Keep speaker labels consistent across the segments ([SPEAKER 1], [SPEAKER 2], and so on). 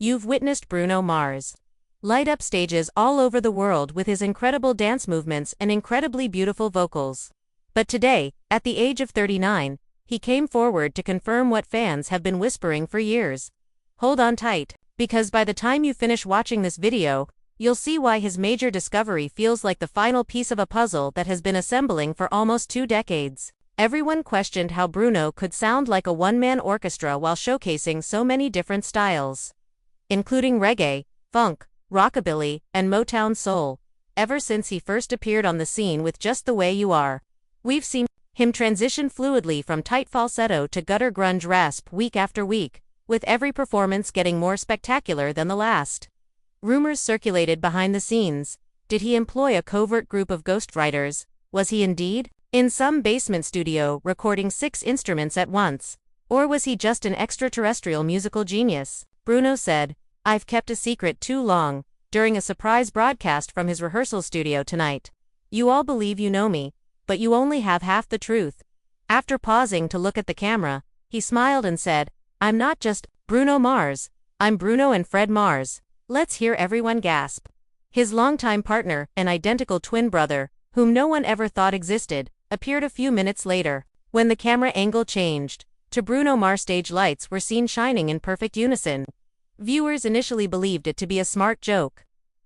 [SPEAKER 1] You've witnessed Bruno Mars light up stages all over the world with his incredible dance movements and incredibly beautiful vocals. But today, at the age of 39, he came forward to confirm what fans have been whispering for years. Hold on tight, because by the time you finish watching this video, you'll see why his major discovery feels like the final piece of a puzzle that has been assembling for almost 2 decades. Everyone questioned how Bruno could sound like a one-man orchestra while showcasing so many different styles, including reggae, funk, rockabilly, and Motown soul. Ever since he first appeared on the scene with Just the Way You Are, we've seen him transition fluidly from tight falsetto to gutter grunge rasp week after week, with every performance getting more spectacular than the last. Rumors circulated behind the scenes. Did he employ a covert group of ghostwriters? Was he indeed in some basement studio recording 6 instruments at once? Or was he just an extraterrestrial musical genius? Bruno said, "I've kept a secret too long," during a surprise broadcast from his rehearsal studio tonight. "You all believe you know me, but you only have half the truth." After pausing to look at the camera, he smiled and said, "I'm not just Bruno Mars, I'm Bruno and Fred Mars." Let's hear everyone gasp. His longtime partner, an identical twin brother, whom no one ever thought existed, appeared a few minutes later. When the camera angle changed to Bruno Mars, stage lights were seen shining in perfect unison. Viewers initially believed it to be a smart joke.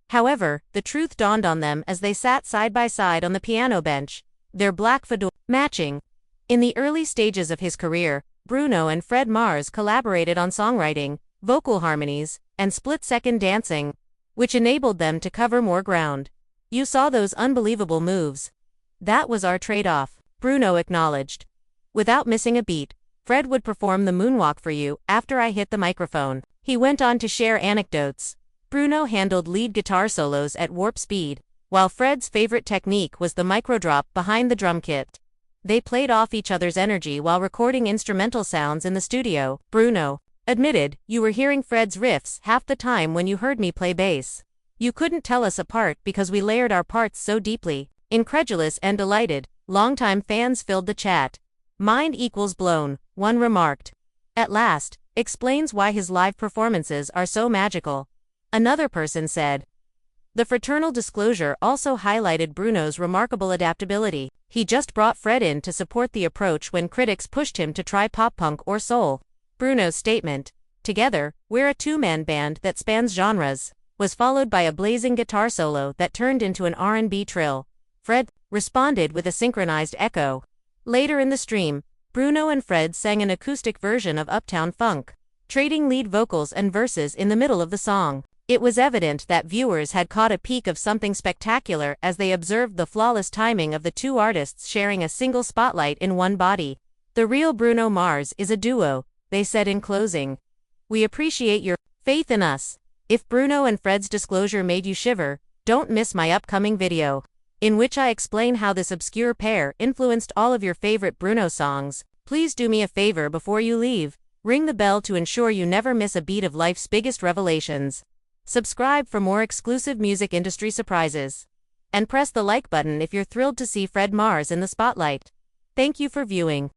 [SPEAKER 1] However, the truth dawned on them as they sat side by side on the piano bench, their black fedora matching. In the early stages of his career, Bruno and Fred Mars collaborated on songwriting, vocal harmonies, and split-second dancing, which enabled them to cover more ground. "You saw those unbelievable moves. That was our trade-off," Bruno acknowledged. "Without missing a beat, Fred would perform the moonwalk for you after I hit the microphone." He went on to share anecdotes. Bruno handled lead guitar solos at warp speed, while Fred's favorite technique was the microdrop behind the drum kit. They played off each other's energy while recording instrumental sounds in the studio. Bruno admitted, "You were hearing Fred's riffs half the time when you heard me play bass. You couldn't tell us apart because we layered our parts so deeply." Incredulous and delighted, longtime fans filled the chat. "Mind equals blown," one remarked. "At last, explains why his live performances are so magical," another person said. The fraternal disclosure also highlighted Bruno's remarkable adaptability. He just brought Fred in to support the approach when critics pushed him to try pop-punk or soul. Bruno's statement, "Together, we're a two-man band that spans genres," was followed by a blazing guitar solo that turned into an R&B trill. Fred responded with a synchronized echo. Later in the stream, Bruno and Fred sang an acoustic version of Uptown Funk, trading lead vocals and verses in the middle of the song. It was evident that viewers had caught a peek of something spectacular as they observed the flawless timing of the two artists sharing a single spotlight in one body. "The real Bruno Mars is a duo," they said in closing. "We appreciate your faith in us." If Bruno and Fred's disclosure made you shiver, don't miss my upcoming video, in which I explain how this obscure pair influenced all of your favorite Bruno songs. Please do me a favor before you leave. Ring the bell to ensure you never miss a beat of life's biggest revelations. Subscribe for more exclusive music industry surprises. And press the like button if you're thrilled to see Fred Mars in the spotlight. Thank you for viewing.